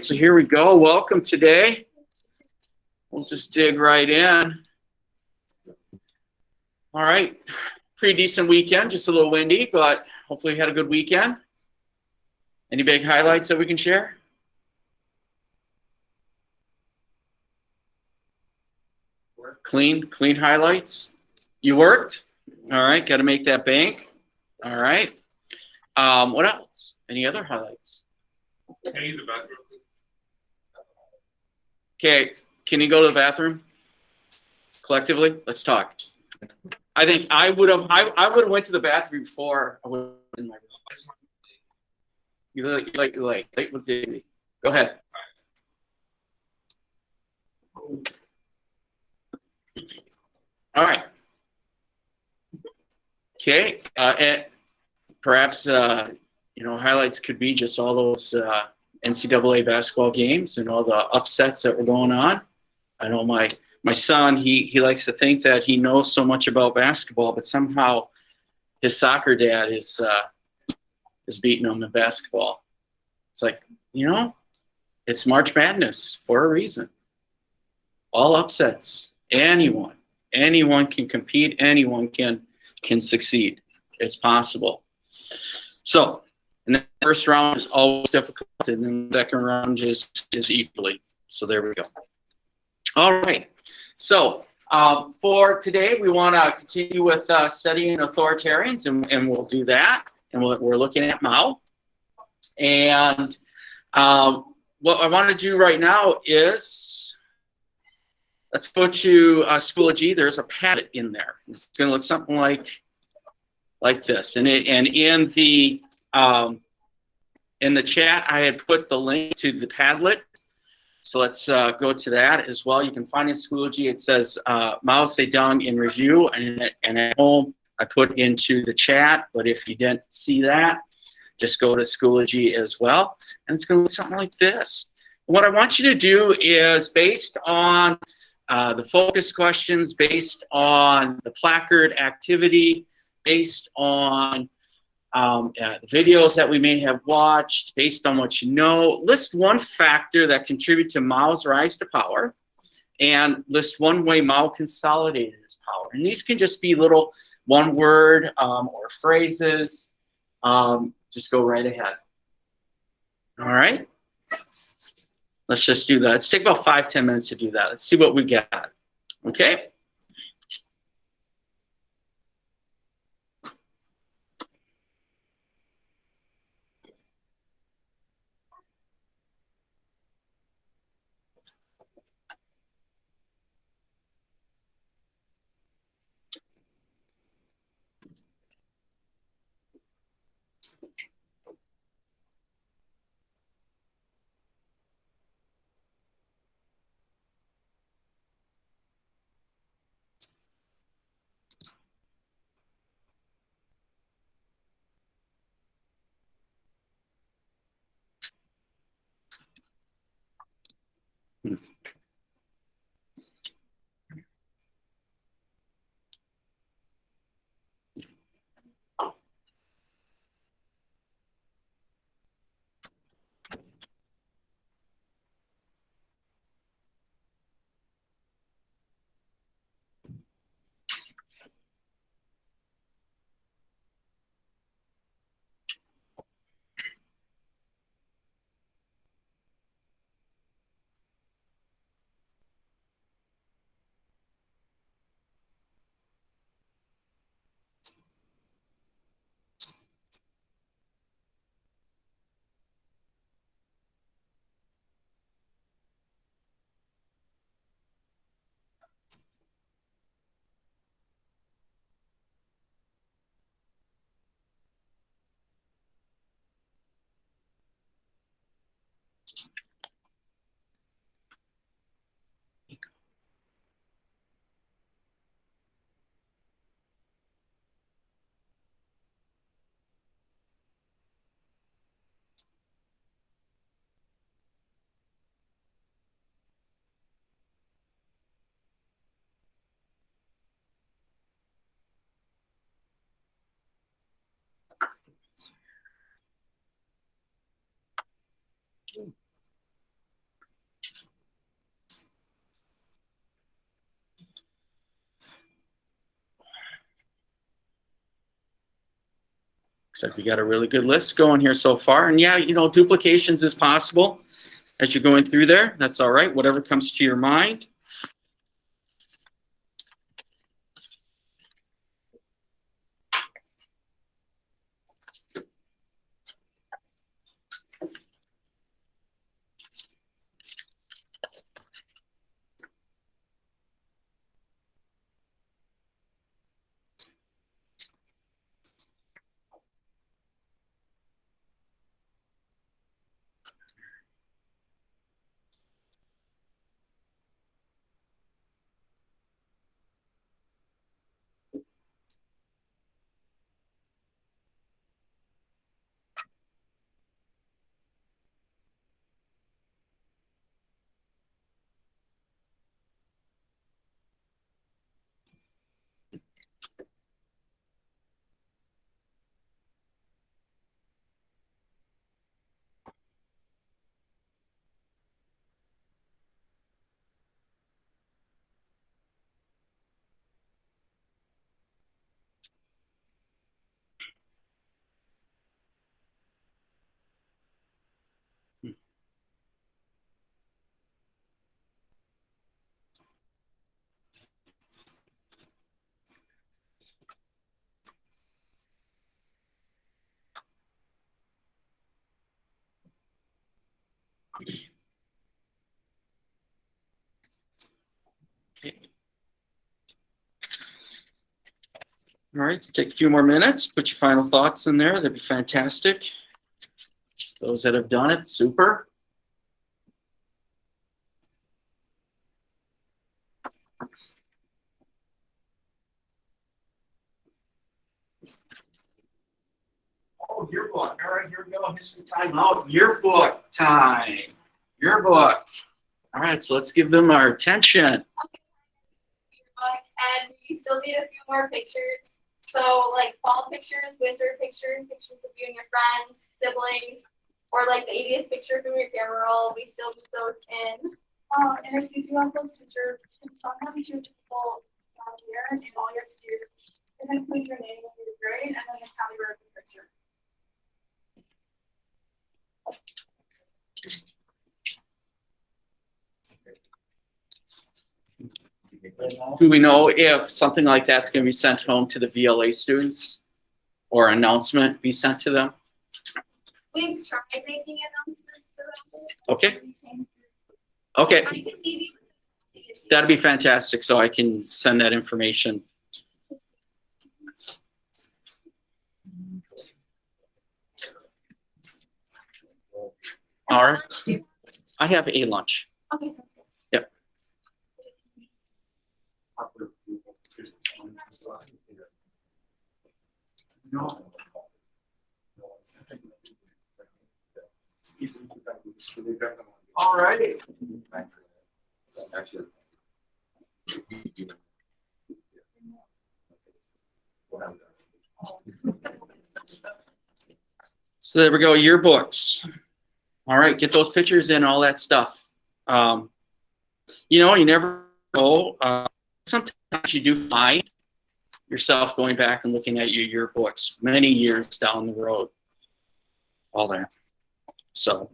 So here we go. Welcome today. We'll just dig right in. All right. Pretty decent weekend. Just a little windy, but hopefully you had a good weekend. Any big highlights that we can share? Clean highlights. You worked? All right. Got to make that bank. All right. What else? Any other highlights? Okay. Can you go to the bathroom? Collectively, let's talk. I think I would have went to the bathroom before I went in my room. You late with dignity. Go ahead. All right. Okay. And perhaps highlights could be just all those NCAA basketball games and all the upsets that were going on. I know my son, he likes to think that he knows so much about basketball, but somehow his soccer dad is beating him in basketball. It's like, it's March Madness for a reason. All upsets. Anyone can compete. Anyone can succeed. It's possible. So, and the first round is always difficult, and then the second round is equally. So there we go. All right. So for today, we want to continue with studying authoritarians, and we'll do that. And we're looking at Mao. And what I want to do right now is let's go to Schoology. There's a Padlet in there. It's going to look something like this. And in the chat, I had put the link to the Padlet. So let's go to that as well. You can find in Schoology. It says Mao Zedong in review, and at home I put into the chat. But if you didn't see that, just go to Schoology as well, and it's going to look something like this. What I want you to do is, based on the focus questions, based on the placard activity, based on the videos that we may have watched, based on what you know, list one factor that contributed to Mao's rise to power, and list one way Mao consolidated his power. And these can just be little one word or phrases. Just go right ahead. All right. Let's just do that. Let's take about 5-10 minutes to do that. Let's see what we got. Okay. So we got a really good list going here so far. And yeah, duplications is possible as you're going through there. That's all right. Whatever comes to your mind. Okay. All right, let's take a few more minutes. Put your final thoughts in there. That'd be fantastic. Those that have done it, super. Oh, yearbook. All right, here we go. History time out. Yearbook time. Yearbook. All right, so let's give them our attention. And you still need a few more pictures. So like fall pictures, winter pictures, pictures of you and your friends, siblings, or like the 80th picture from your camera roll. We still put those in. And if you do have those pictures, sometimes you people down here, and all you have to do is include your name and your grade, and then the county road picture. Do we know if something like that's going to be sent home to the VLA students, or announcement be sent to them? We've tried making announcements around it. Okay. Okay. I can leave you with the That'd be fantastic, so I can send that information. All right. I have a lunch. Okay, sounds good. Yep. All right. So there we go, yearbooks. All right, get those pictures in, all that stuff. You never know. Sometimes you do find yourself going back and looking at your yearbooks many years down the road. All that. So,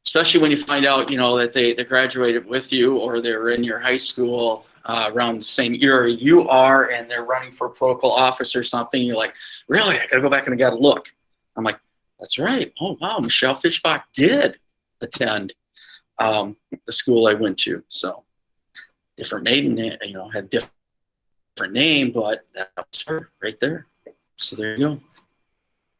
especially when you find out, that they graduated with you, or they're in your high school around the same year you are, and they're running for political office or something. You're like, really? I gotta go back and I gotta look. I'm like, that's right. Oh wow, Michelle Fischbach did attend the school I went to. So different maiden name, had different name, but that was her right there. So there you go.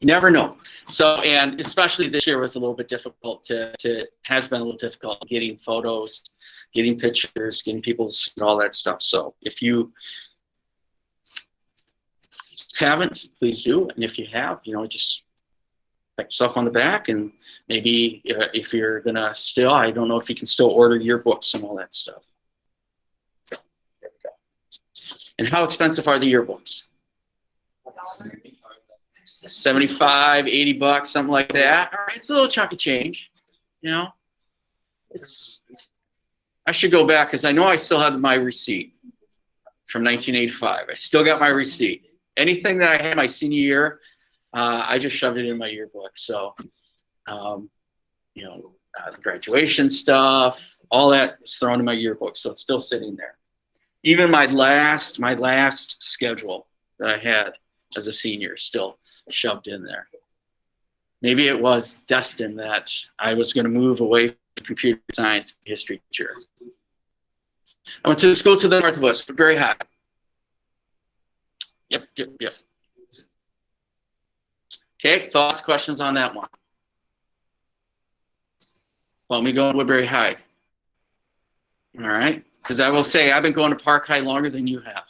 You never know. So, and especially this year was a little bit difficult has been a little difficult getting photos, getting pictures, getting people to see all that stuff. So if you haven't, please do. And if you have, just pat yourself on the back, and maybe if you're gonna still, I don't know if you can still order yearbooks and all that stuff. So there we go. And how expensive are the yearbooks? 75, 80 bucks, something like that. All right, it's a little chunk of change. I should go back because I know I still have my receipt. from 1985. I still got my receipt. Anything that I had my senior year, I just shoved it in my yearbook. So, you know, the graduation stuff, all that is thrown in my yearbook. So it's still sitting there. Even my last schedule that I had as a senior still shoved in there. Maybe it was destined that I was going to move away from computer science history teacher. I went to school to the north of us, Woodbury High. Yep. Okay, thoughts, questions on that one? Well, let me go to Woodbury High. All right, because I will say I've been going to Park High longer than you have.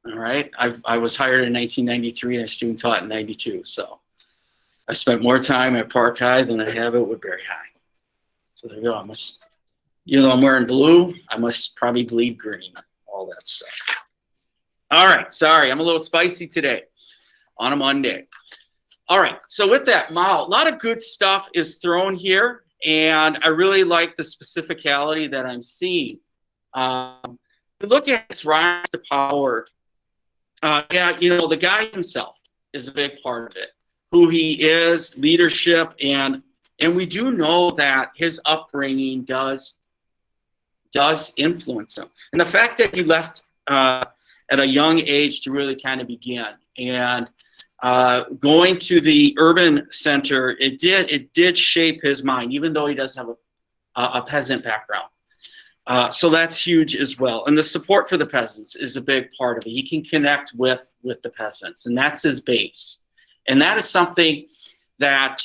All right, I was hired in 1993 and I student taught in 92, so I spent more time at Park High than I have at Woodbury High. So there you go. Even though I'm wearing blue, I must probably bleed green, all that stuff. All right, sorry, I'm a little spicy today on a Monday. All right, so with that, Mao, a lot of good stuff is thrown here, and I really like the specificality that I'm seeing. Look at its rise to power. Yeah, you know, the guy himself is a big part of it. Who he is, leadership, and we do know that his upbringing does influence him. And the fact that he left at a young age to really kind of begin, and going to the urban center, it did shape his mind, even though he doesn't have a peasant background. So that's huge as well. And the support for the peasants is a big part of it. He can connect with the peasants, and that's his base. And that is something that,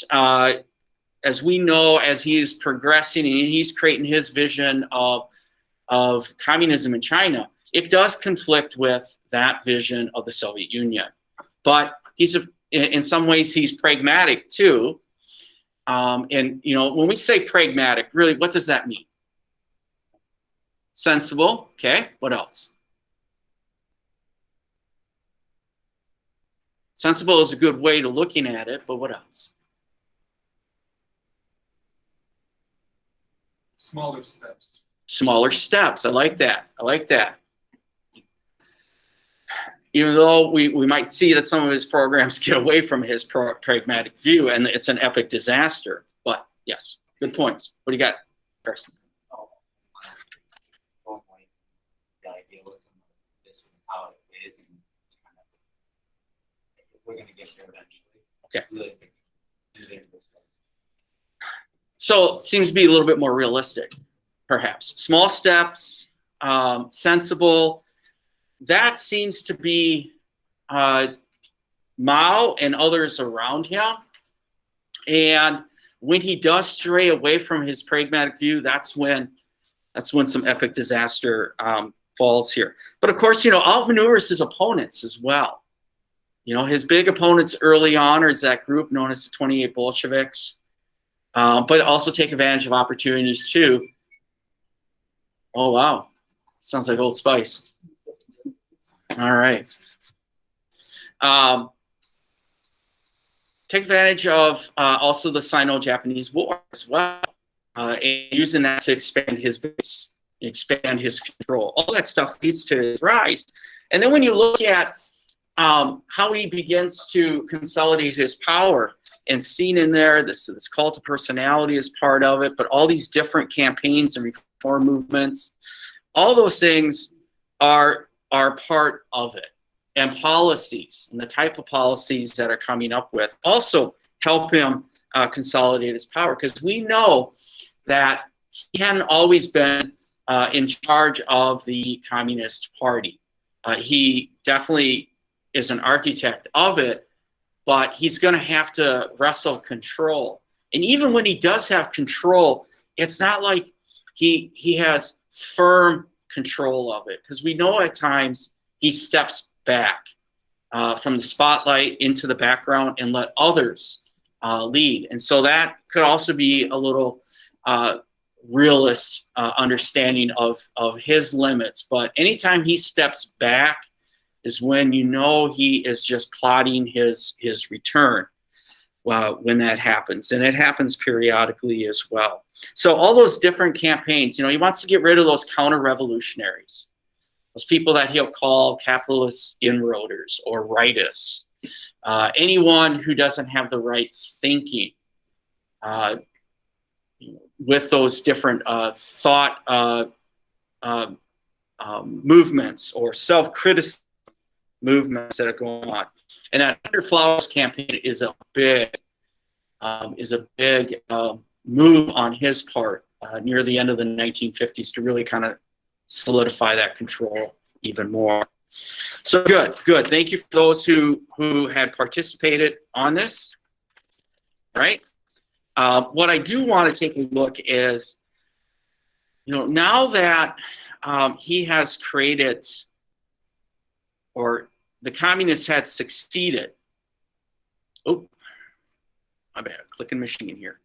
as we know, as he's progressing and he's creating his vision of communism in China, it does conflict with that vision of the Soviet Union. But in some ways, he's pragmatic too. And, you know, when we say pragmatic, really, what does that mean? Sensible. Okay. What else? Sensible is a good way to looking at it, but what else? Smaller steps. Smaller steps. I like that. I like that. Even though we might see that some of his programs get away from his pragmatic view, and it's an epic disaster. But yes, good points. What do you got, Carson? The idealism of this and how it is, and kind of, we're going to get there eventually. Okay. Really. So it seems to be a little bit more realistic, perhaps. Small steps, sensible. That seems to be Mao and others around him. And when he does stray away from his pragmatic view, that's when some epic disaster falls here. But of course, you know, outmaneuvers his opponents as well. You know, his big opponents early on is that group known as the 28 Bolsheviks, but also take advantage of opportunities too. Oh, wow. Sounds like Old Spice. All right. Take advantage of also the Sino-Japanese War as well, and using that to expand his base, expand his control. All that stuff leads to his rise. And then when you look at how he begins to consolidate his power, and seen in there, this cult of personality is part of it, but all these different campaigns and reform movements, all those things are part of it. And policies and the type of policies that are coming up with also help him consolidate his power, because we know that he hadn't always been in charge of the Communist Party. He definitely is an architect of it, but he's going to have to wrestle control. And even when he does have control, it's not like he has firm control of it, because we know at times he steps back from the spotlight into the background and let others lead. And so that could also be a little realist understanding of his limits. But anytime he steps back is when you know he is just plotting his return when that happens. And it happens periodically as well. So all those different campaigns, you know, he wants to get rid of those counter-revolutionaries. those people that he'll call capitalist inroaders or rightists, anyone who doesn't have the right thinking, with those different thought movements or self-criticism movements that are going on. And that 100 Flowers campaign is a big move on his part near the end of the 1950s to really kind of solidify that control even more. So good. Thank you for those who had participated on this. Right. What I do want to take a look is, now that he has created, or the communists had succeeded. Oh, my bad, clicking machine here.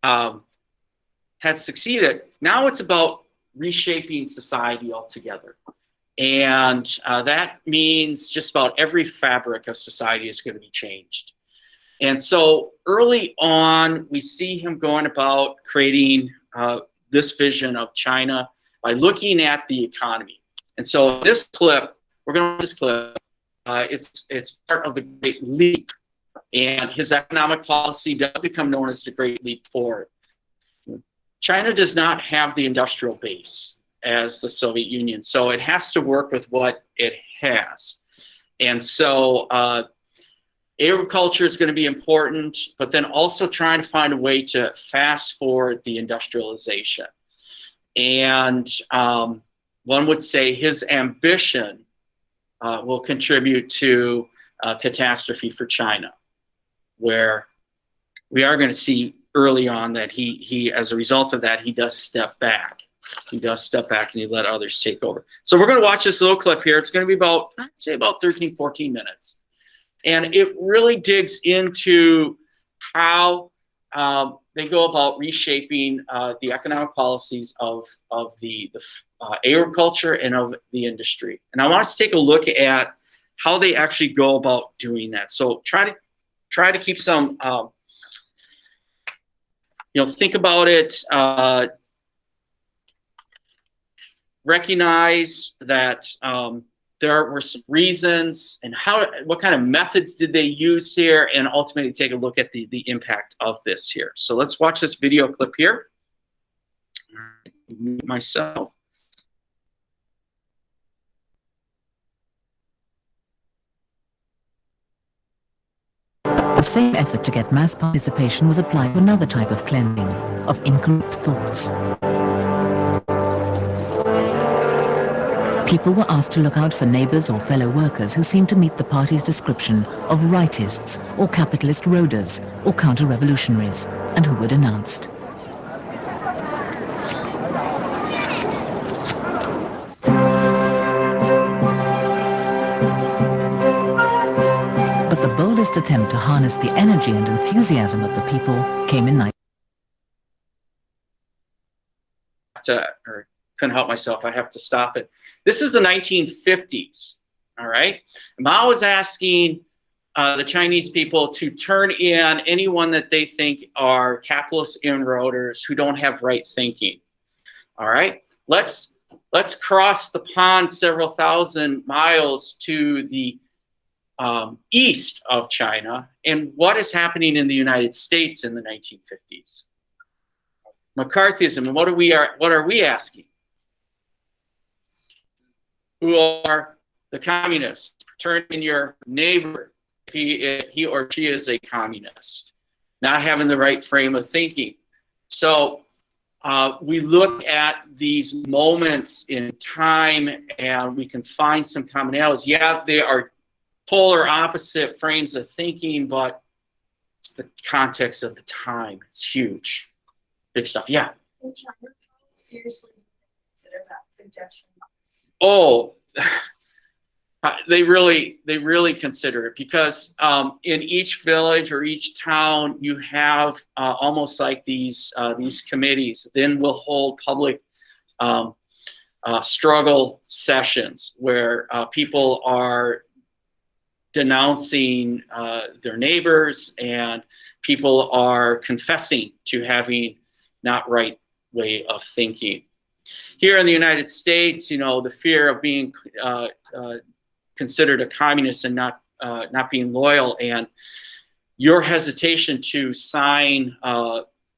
Had succeeded. Now it's about reshaping society altogether. And that means just about every fabric of society is going to be changed. And so early on, we see him going about creating this vision of China by looking at the economy. And so this clip, we're going to this clip, it's part of the Great Leap. And his economic policy does become known as the Great Leap Forward. China does not have the industrial base as the Soviet Union, so it has to work with what it has. And so agriculture is going to be important, but then also trying to find a way to fast forward the industrialization. And one would say his ambition will contribute to a catastrophe for China, where we are going to see early on that he as a result of that, he does step back. He does step back and he let others take over. So we're going to watch this little clip here. It's going to be about, I'd say about 13, 14 minutes. And it really digs into how they go about reshaping the economic policies of the agriculture and of the industry. And I want us to take a look at how they actually go about doing that. So try to keep some, think about it. Recognize that there were some reasons and what kind of methods did they use here, and ultimately take a look at the impact of this here. So let's watch this video clip here. Mute myself. The same effort to get mass participation was applied to another type of cleansing, of incorrect thoughts. People were asked to look out for neighbors or fellow workers who seemed to meet the party's description of rightists or capitalist roaders or counter-revolutionaries, and who were denounced. But the boldest attempt to harness the energy and enthusiasm of the people came in Couldn't help myself. I have to stop it. This is the 1950s. All right. Mao is asking the Chinese people to turn in anyone that they think are capitalist inroaders who don't have right thinking. All right. Let's cross the pond several thousand miles to the east of China, and what is happening in the United States in the 1950s? McCarthyism. And what are we asking? Who are the communists? Turn in your neighbor if he or she is a communist, not having the right frame of thinking. So we look at these moments in time and we can find some commonalities. Yeah, they are polar opposite frames of thinking, but it's the context of the time. It's huge. Big stuff. Yeah. In China, seriously consider that suggestion. Oh, they really consider it, because in each village or each town you have almost like these committees. Then we'll hold public struggle sessions where people are denouncing their neighbors, and people are confessing to having not right way of thinking. Here in the United States, the fear of being considered a communist and not being loyal, and your hesitation to sign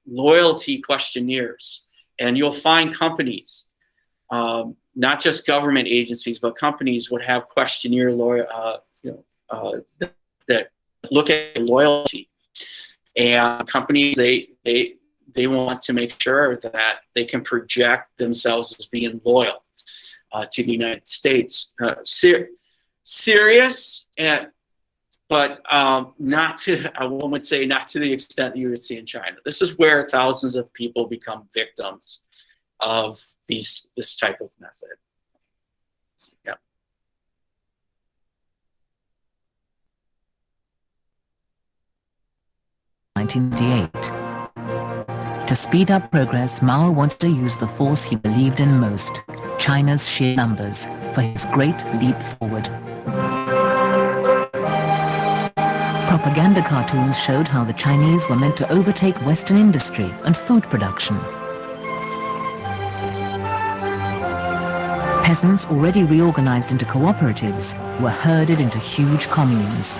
loyalty questionnaires. And you'll find companies, not just government agencies, but companies would have questionnaire that look at loyalty. And companies, they want to make sure that they can project themselves as being loyal to the United States. Serious, but not to, I would say, not to the extent that you would see in China. This is where thousands of people become victims of this type of method. Yeah. To speed up progress, Mao wanted to use the force he believed in most, China's sheer numbers, for his great leap forward. Propaganda cartoons showed how the Chinese were meant to overtake Western industry and food production. Peasants, already reorganized into cooperatives, were herded into huge communes.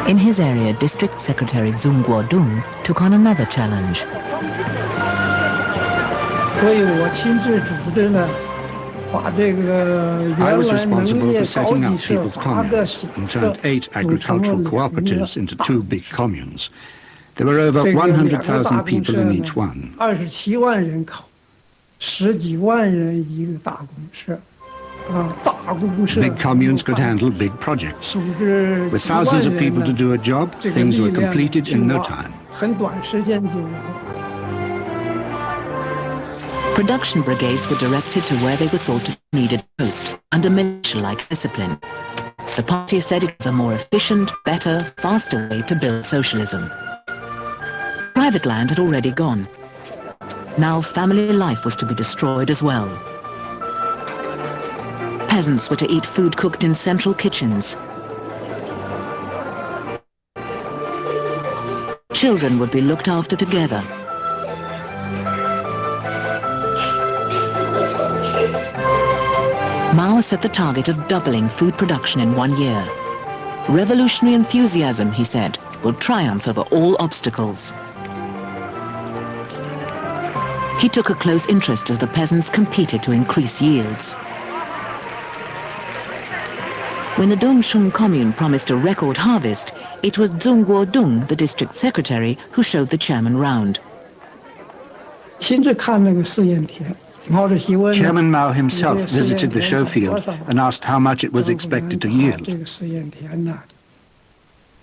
In his area, District Secretary Zhong Guodong took on another challenge. I was responsible for setting up people's communes and turned 8 agricultural cooperatives into 2 big communes. There were over 100,000 people in each one. Big communes could handle big projects. With thousands of people to do a job, things were completed in no time. Production brigades were directed to where they were thought to be needed most, under militia-like discipline. The party said it was a more efficient, better, faster way to build socialism. Private land had already gone. Now family life was to be destroyed as well. Peasants were to eat food cooked in central kitchens. Children would be looked after together. Mao set the target of doubling food production in 1 year. Revolutionary enthusiasm, he said, will triumph over all obstacles. He took a close interest as the peasants competed to increase yields. When the Dongshun commune promised a record harvest, it was Zhong Guodong, the district secretary, who showed the chairman round. Chairman Mao himself visited the show field and asked how much it was expected to yield.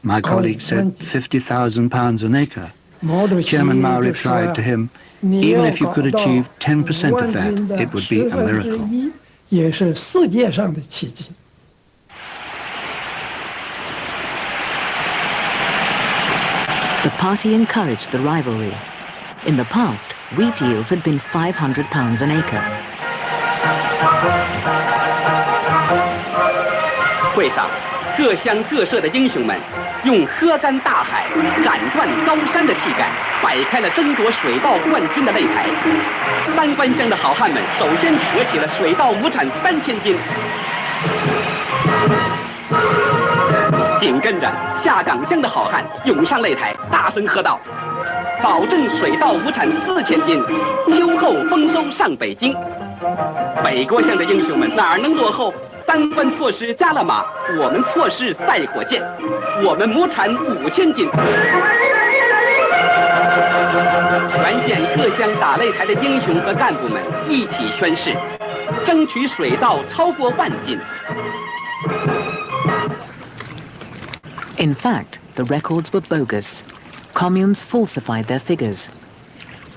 My colleague said 50,000 pounds an acre. Chairman Mao replied to him, even if you could achieve 10% of that, it would be a miracle. The party encouraged the rivalry. In the past, wheat yields had been £500 an acre. 会上，各乡各社的英雄们用喝干大海、斩断高山的气概，摆开了争夺水稻冠军的擂台。三关乡的好汉们首先扯起了水稻亩产3000斤。 紧跟着，下岗乡的好汉涌上擂台，大声喝道：“保证水稻亩产4000斤，秋后丰收上北京。”北郭乡的英雄们哪能落后？三关错失加了马，我们错失赛火箭，我们亩产5000斤。全县各乡打擂台的英雄和干部们一起宣誓，争取水稻超过10000斤。 In fact, the records were bogus. Communes falsified their figures.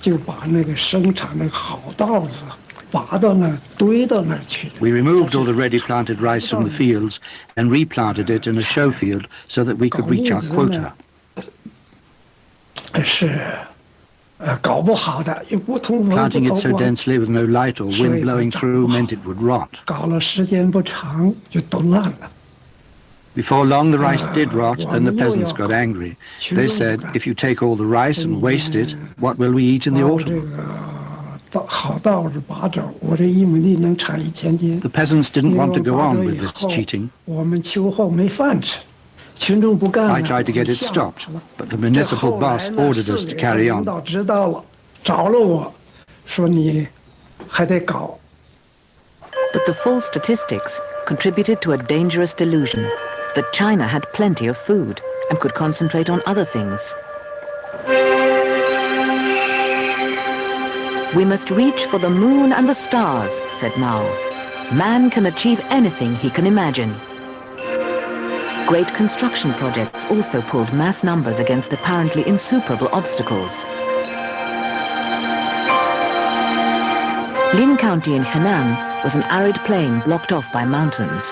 We removed all the ready planted rice from the fields and replanted it in a show field so that we could reach our quota. Planting it so densely with no light or wind blowing through meant it would rot. Before long, the rice did rot, and the peasants got angry. They said, if you take all the rice and waste it, what will we eat in the autumn? The peasants didn't want to go on with this cheating. I tried to get it stopped, but the municipal boss ordered us to carry on. But the false statistics contributed to a dangerous delusion that China had plenty of food and could concentrate on other things. We must reach for the moon and the stars, said Mao. Man can achieve anything he can imagine. Great construction projects also pulled mass numbers against apparently insuperable obstacles. Lin County in Henan was an arid plain blocked off by mountains.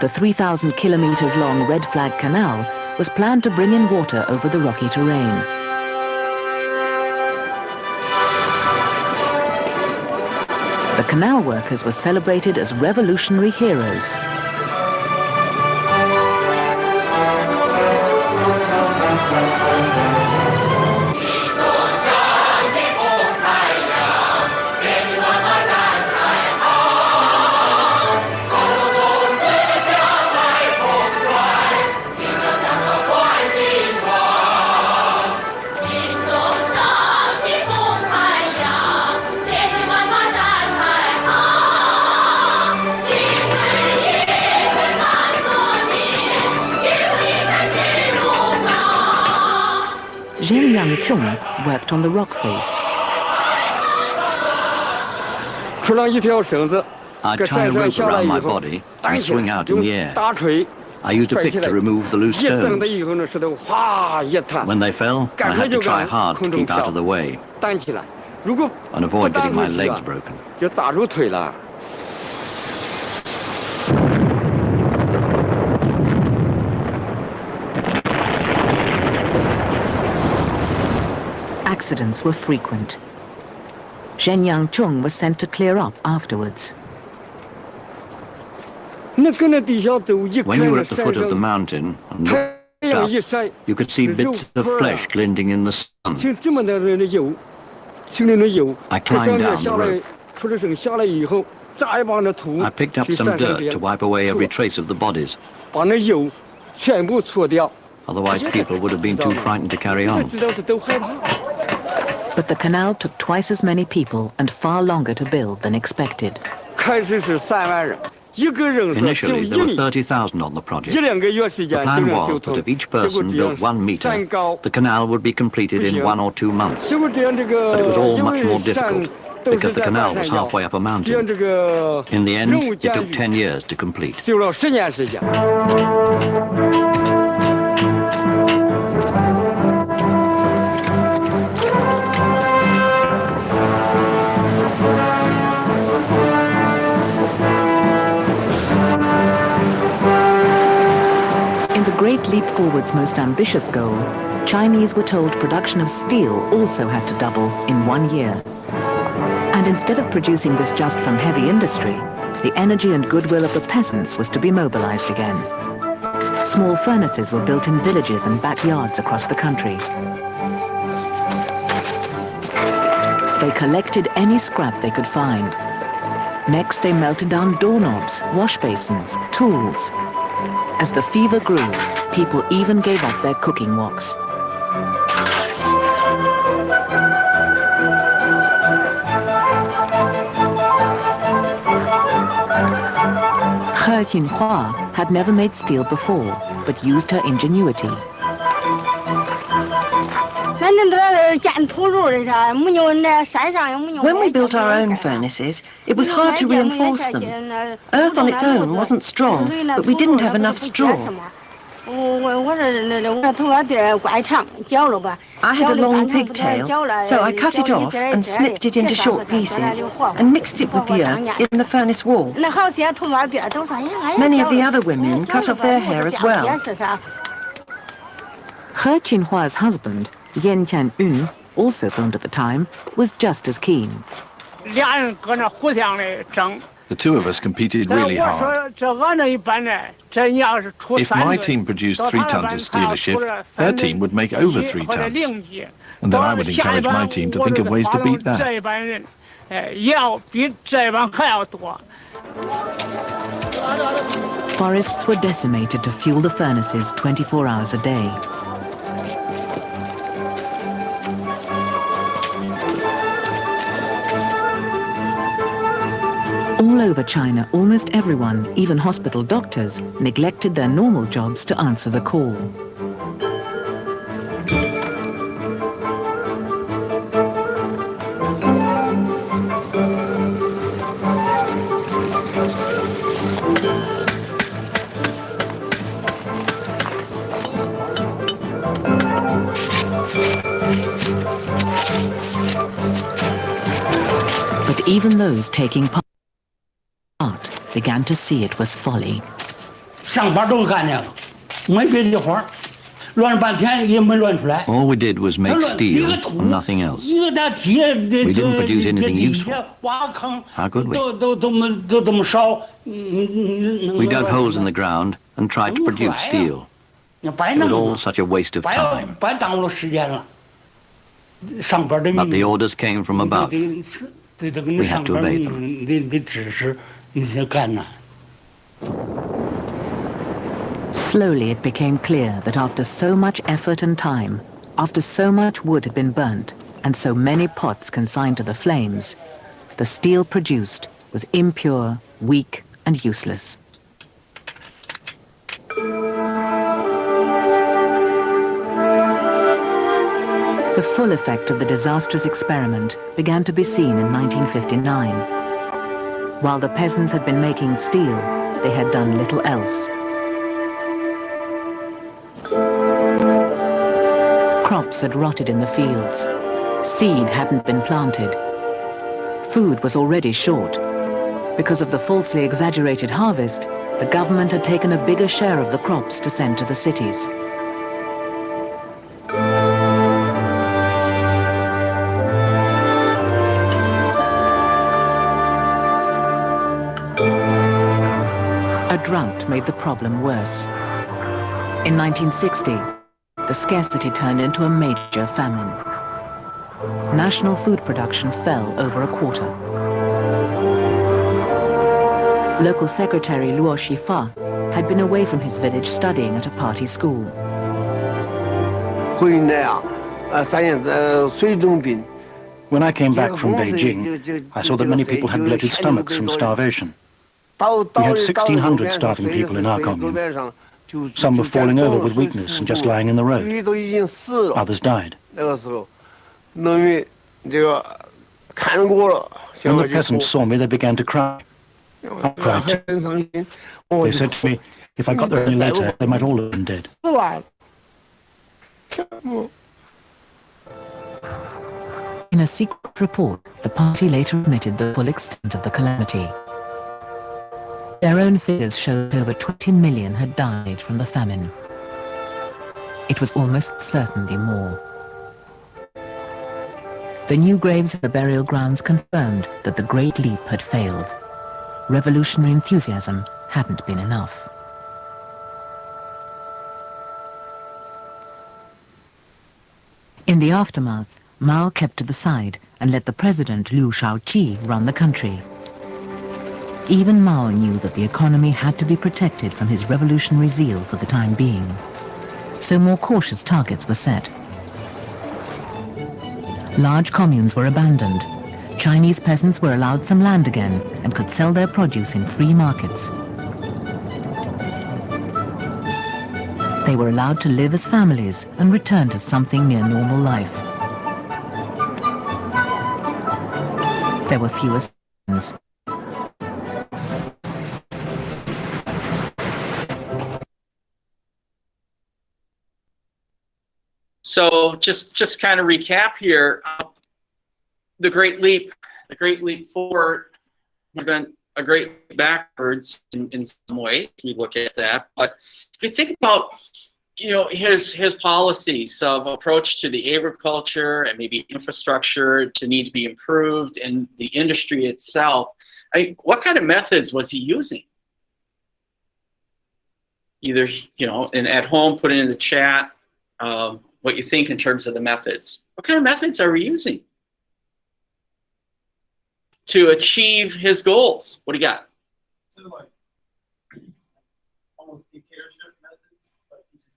The 3,000 kilometers long Red Flag Canal was planned to bring in water over the rocky terrain. The canal workers were celebrated as revolutionary heroes. Zhen Yangchung worked on the rock face. I'd tie a rope around my body and swing out in the air. I used a pick to remove the loose stones. When they fell, I had to try hard to keep out of the way and avoid getting my legs broken. Accidents were frequent. Zhen Yangchung was sent to clear up afterwards. When you were at the foot of the mountain and looked up, you could see bits of flesh glinting in the sun. I climbed down the rope. I picked up some dirt to wipe away every trace of the bodies. Otherwise, people would have been too frightened to carry on. But the canal took twice as many people and far longer to build than expected. Initially, there were 30,000 on the project. The plan was that if each person built 1 meter, the canal would be completed in 1 or 2 months. But it was all much more difficult because the canal was halfway up a mountain. In the end, it took 10 years to complete. Great Leap Forward's most ambitious goal, Chinese were told production of steel also had to double in 1 year. And instead of producing this just from heavy industry, the energy and goodwill of the peasants was to be mobilized again. Small furnaces were built in villages and backyards across the country. They collected any scrap they could find. Next, they melted down doorknobs, wash basins, tools. As the fever grew, people even gave up their cooking woks. He Jinhua had never made steel before, but used her ingenuity. When we built our own furnaces, it was hard to reinforce them. Earth on its own wasn't strong, but we didn't have enough straw. I had a long pigtail, so I cut it off and snipped it into short pieces and mixed it with the earth in the furnace wall. Many of the other women cut off their hair as well. He Jinhua's husband, Yan Tianyun, also filmed at the time, was just as keen. The The two of us competed really hard. If my team produced 3 tons of steel a shift, their team would make over 3 tons. And then I would encourage my team to think of ways to beat that. Forests were decimated to fuel the furnaces 24 hours a day. All over China, almost everyone, even hospital doctors, neglected their normal jobs to answer the call. But even those taking part began to see it was folly. All we did was make steel and nothing else. We didn't produce anything useful. How could we? We dug holes in the ground and tried to produce steel. It was all such a waste of time. But the orders came from above. We had to obey them. Slowly it became clear that after so much effort and time, after so much wood had been burnt, and so many pots consigned to the flames, the steel produced was impure, weak, and useless. The full effect of the disastrous experiment began to be seen in 1959. While the peasants had been making steel, they had done little else. Crops had rotted in the fields. Seed hadn't been planted. Food was already short. Because of the falsely exaggerated harvest, the government had taken a bigger share of the crops to send to the cities. A drought made the problem worse. In 1960, the scarcity turned into a major famine. National food production fell over a quarter. Local secretary Luo Shifa had been away from his village studying at a party school. When When I came back from Beijing, I saw that many people had bloated stomachs from starvation. We had 1,600 starving people in our commune. Some were falling over with weakness and just lying in the road. Others died. When the peasants saw me, they began to cry. I cried too. They said to me, if I got there any later, they might all have been dead. In a secret report, the party later admitted the full extent of the calamity. Their own figures showed over 20 million had died from the famine. It was almost certainly more. The new graves at the burial grounds confirmed that the Great Leap had failed. Revolutionary enthusiasm hadn't been enough. In the aftermath, Mao kept to the side and let the president Liu Shaoqi run the country. Even Mao knew that the economy had to be protected from his revolutionary zeal for the time being. So more cautious targets were set. Large communes were abandoned. Chinese peasants were allowed some land again and could sell their produce in free markets. They were allowed to live as families and return to something near normal life. There were fewer sins. So just kind of recap here, the Great Leap forward, we've been a great leap backwards in some ways. We look at that, but if you think about his policies of approach to the agriculture and maybe infrastructure to need to be improved, and the industry itself. What kind of methods was he using? Either, and at home, put it in the chat what you think in terms of the methods. What kind of methods are we using to achieve his goals? What do you got? So like almost dictatorship methods, like you just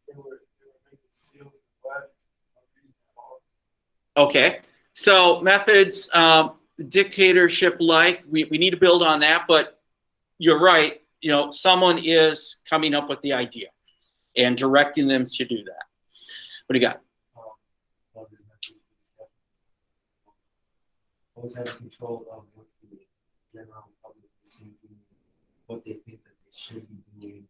they were making steel black. Okay, so methods, dictatorship-like. We need to build on that, but you're right. Someone is coming up with the idea and directing them to do that. What do you got? Always have control of what the general public is thinking, what they think that they should be doing,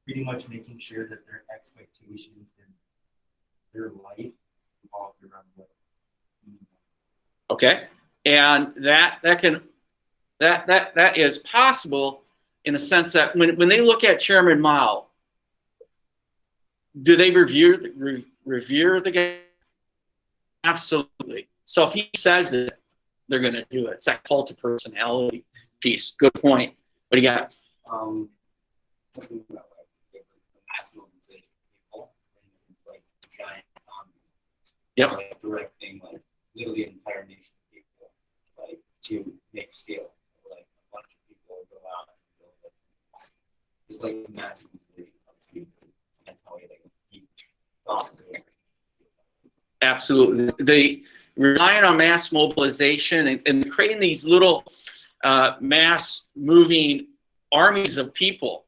pretty much making sure that their expectations and their life revolve around what. Okay, and that is possible in the sense that when they look at Chairman Mao, do they revere the guy? Absolutely. So if he says it, they're going to do it. It's that cult of personality piece. Good point. What do you got? Something about like the mass mobilization of people, and like giant Yep. like directing like literally an entire nation of people like to make steel. Like a bunch of people go out and build it. It's like the mass mobilization of people. That's how we like keep talking. Absolutely. They relying on mass mobilization and creating these little mass moving armies of people.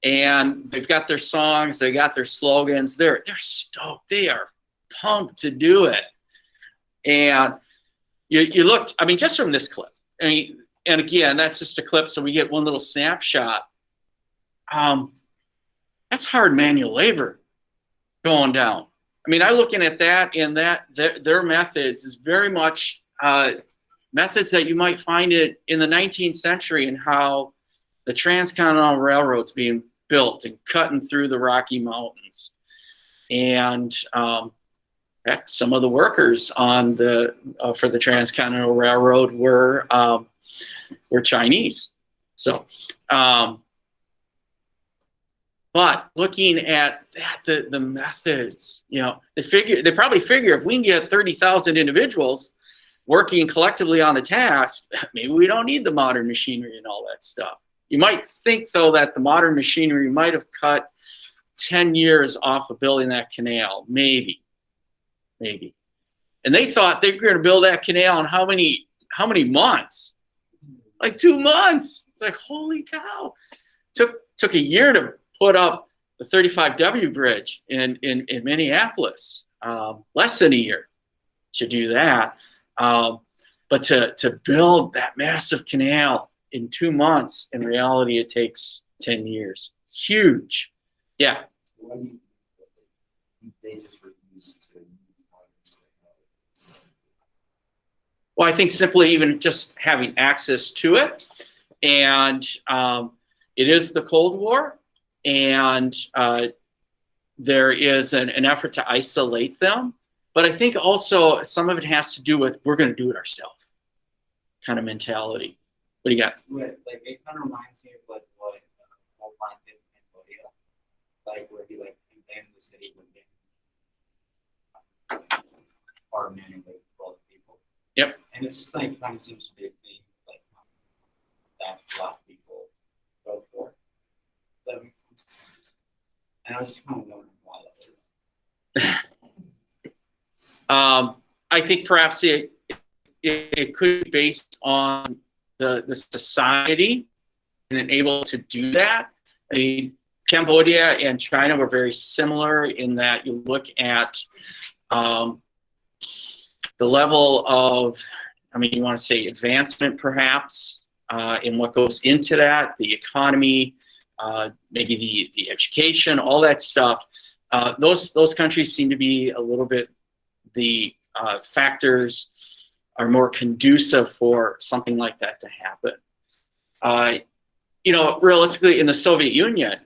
And they've got their songs, they got their slogans. They're stoked. They are pumped to do it. And you look, I mean, just from this clip, and again, that's just a clip, so we get one little snapshot. That's hard manual labor going down. I mean, I'm looking at that, and their methods is very much methods that you might find it in the 19th century, and how the Transcontinental Railroad's being built and cutting through the Rocky Mountains. And some of the workers on for the Transcontinental Railroad were Chinese. So, but looking at that, the methods, they probably figure if we can get 30,000 individuals working collectively on a task, maybe we don't need the modern machinery and all that stuff. You might think, though, that the modern machinery might have cut 10 years off of building that canal, maybe. And they thought they were going to build that canal in how many months? Like 2 months. It's like, holy cow. Took a year to put up the 35W bridge in Minneapolis. Less than a year to do that. But to build that massive canal in 2 months, in reality, it takes 10 years. Huge. Yeah. They just refuse to. Well, I think simply even just having access to it, and it is the Cold War, and there is an effort to isolate them. But I think also some of it has to do with we're going to do it ourselves kind of mentality. What do you got? Like it kind of reminds me of like what Wolfgang did in Cambodia, like where he like abandoned the city with our men and like all the people. Yep. And it just like kind of seems to be a thing like that a lot of people go for. That makes sense. And I was just kind of wondering why that is. I think perhaps it could be based on the society and able to do that. I mean, Cambodia and China were very similar in that you look at the level of, I mean, you want to say advancement perhaps in what goes into that, the economy, maybe the education, all that stuff. Those countries seem to be a little bit, the factors are more conducive for something like that to happen. you know, realistically, in the Soviet Union,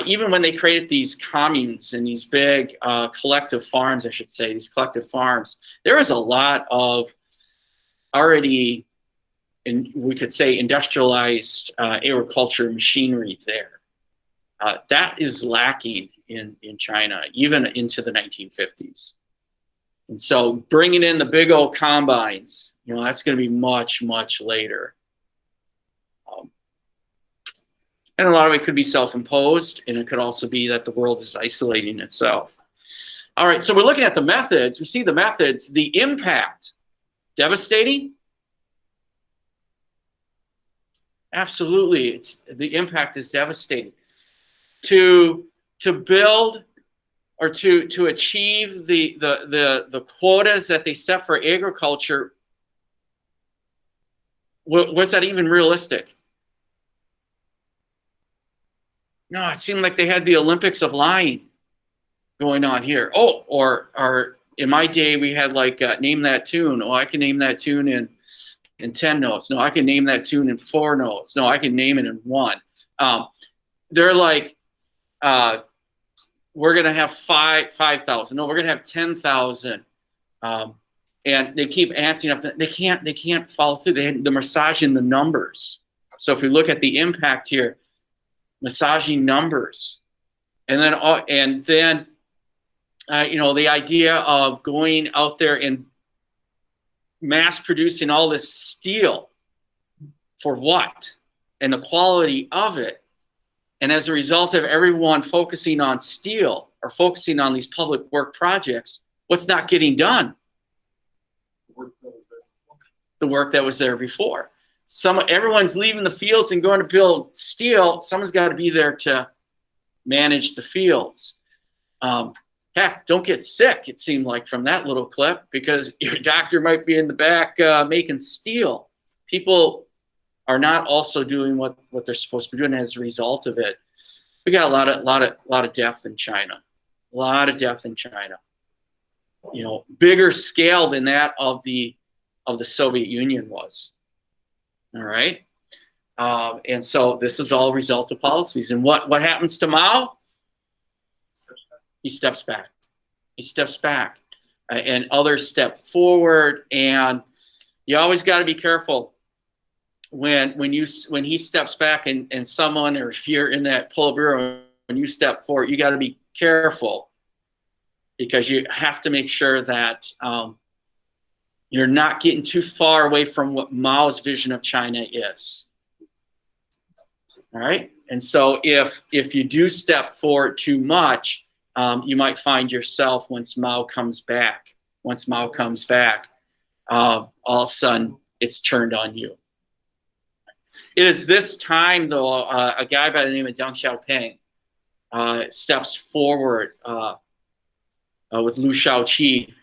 even when they created these communes and these big collective farms, I should say, these collective farms, there was a lot of already, we could say, industrialized agriculture machinery there. That is lacking in China, even into the 1950s. And so bringing in the big old combines, you know, that's going to be much, much later. And a lot of it could be self-imposed, and it could also be that the world is isolating itself. All right, so we're looking at the methods. We see the methods, the impact. Devastating? Absolutely, the impact is devastating. To build or to achieve the quotas that they set for agriculture, was that even realistic? No, it seemed like they had the Olympics of lying going on here. Oh, or in my day, we had like name that tune. Oh, I can name that tune in 10 notes. No, I can name that tune in 4 notes. No, I can name it in 1. They're like, we're gonna have 5,000. No, we're gonna have 10,000. And they keep amping up. They can't follow through. They're massaging the numbers. So if we look at the impact here, massaging numbers, and then you know, the idea of going out there and mass producing all this steel for what, and the quality of it, and as a result of everyone focusing on steel or focusing on these public work projects, what's not getting done? The work that was there before. Everyone's leaving the fields and going to build steel. Someone's got to be there to manage the fields. Heck, don't get sick, it seemed like, from that little clip, because your doctor might be in the back making steel. People are not also doing what they're supposed to be doing as a result of it. We got a lot of death in China. A lot of death in China. You know, bigger scale than that of the Soviet Union was. All right, and so this is all a result of policies. And what happens to Mao? He steps back. He steps back, and others step forward. And you always got to be careful when he steps back and someone, or if you're in that Politburo, when you step forward, you got to be careful, because you have to make sure that you're not getting too far away from what Mao's vision of China is. All right, and so if you do step forward too much, you might find yourself, once Mao comes back, all of a sudden it's turned on you. It is this time, though, a guy by the name of Deng Xiaoping steps forward with Liu Shaoqi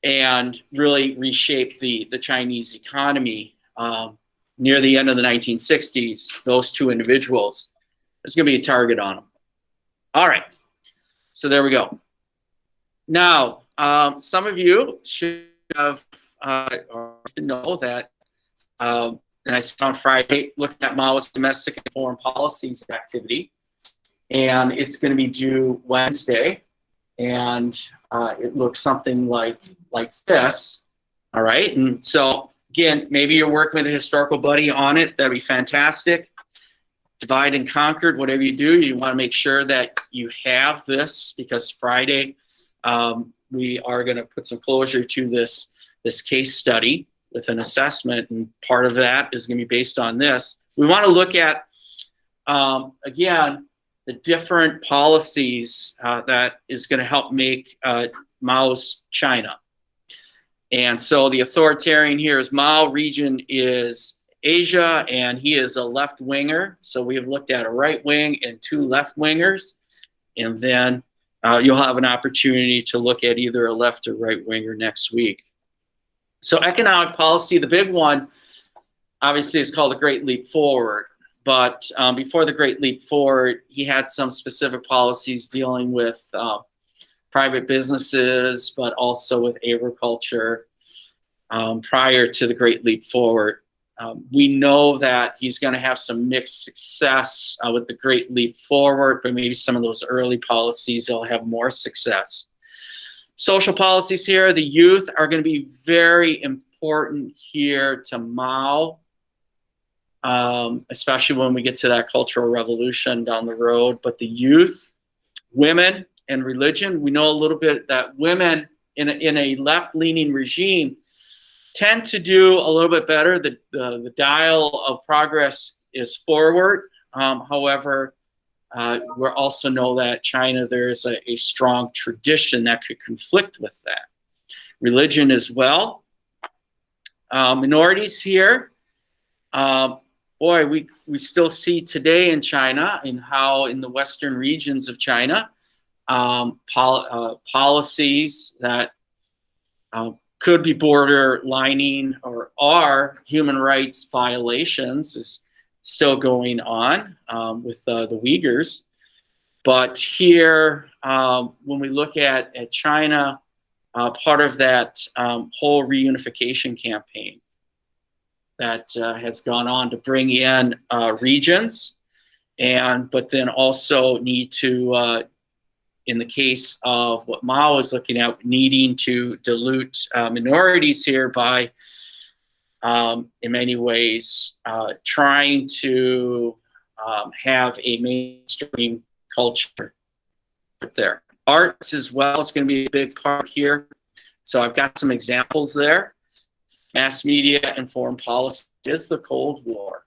and really reshape the Chinese economy. Near the end of the 1960s, those two individuals, there's going to be a target on them. All right, so there we go. Now, some of you should have know that, and I said on Friday, looking at Mao's domestic and foreign policies activity, and it's going to be due Wednesday, and it looks something like this. All right, and so again, maybe you're working with a historical buddy on it. That'd be fantastic. Divide and conquer, whatever you do, you want to make sure that you have this, because Friday we are going to put some closure to this case study with an assessment, and part of that is going to be based on this. We want to look at, again, the different policies that is going to help make Mao's China. And so the authoritarian here is Mao. Region is Asia, and he is a left-winger. So we have looked at a right wing and 2 left-wingers. And then you'll have an opportunity to look at either a left or right winger next week. So economic policy, the big one, obviously, is called the Great Leap Forward. But before the Great Leap Forward, he had some specific policies dealing with private businesses, but also with agriculture prior to the Great Leap Forward. We know that he's going to have some mixed success with the Great Leap Forward, but maybe some of those early policies he'll have more success. Social policies here, the youth are going to be very important here to Mao, especially when we get to that Cultural Revolution down the road. But the youth, women, and religion, we know a little bit that women in a left-leaning regime tend to do a little bit better. The dial of progress is forward. However, we also know that China, there is a strong tradition that could conflict with that. Religion as well. Minorities here. Boy, we still see today in China and how in the Western regions of China, policies that could be borderlining or are human rights violations is still going on with the Uyghurs. But here, when we look at China, part of that whole reunification campaign that has gone on to bring in regions, but then also need to, in the case of what Mao is looking at, needing to dilute minorities here by, in many ways, trying to have a mainstream culture there. Arts as well is going to be a big part here. So I've got some examples there. Mass media and foreign policy is the Cold War.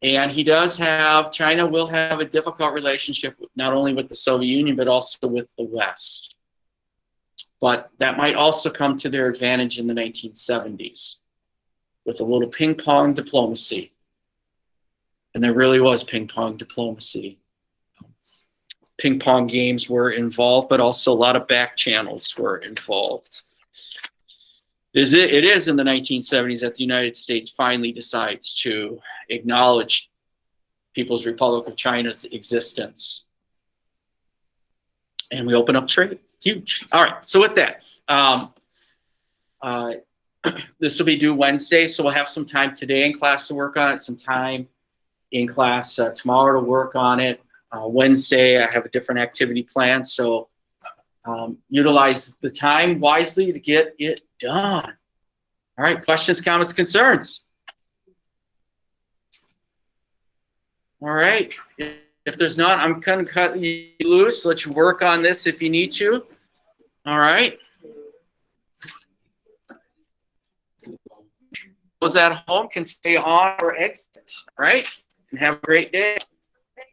And China will have a difficult relationship not only with the Soviet Union, but also with the West. But that might also come to their advantage in the 1970s with a little ping pong diplomacy. And there really was ping pong diplomacy. Ping pong games were involved, but also a lot of back channels were involved. It is in the 1970s that the United States finally decides to acknowledge People's Republic of China's existence. And we open up trade. Huge. All right, so with that, this will be due Wednesday, so we'll have some time today in class to work on it, some time in class tomorrow to work on it. Wednesday, I have a different activity plan, so utilize the time wisely to get it done. All right, questions, comments, concerns? All right, if there's not, I'm going to cut you loose, let you work on this if you need to. All right. Those at home can stay on or exit, all right? And have a great day.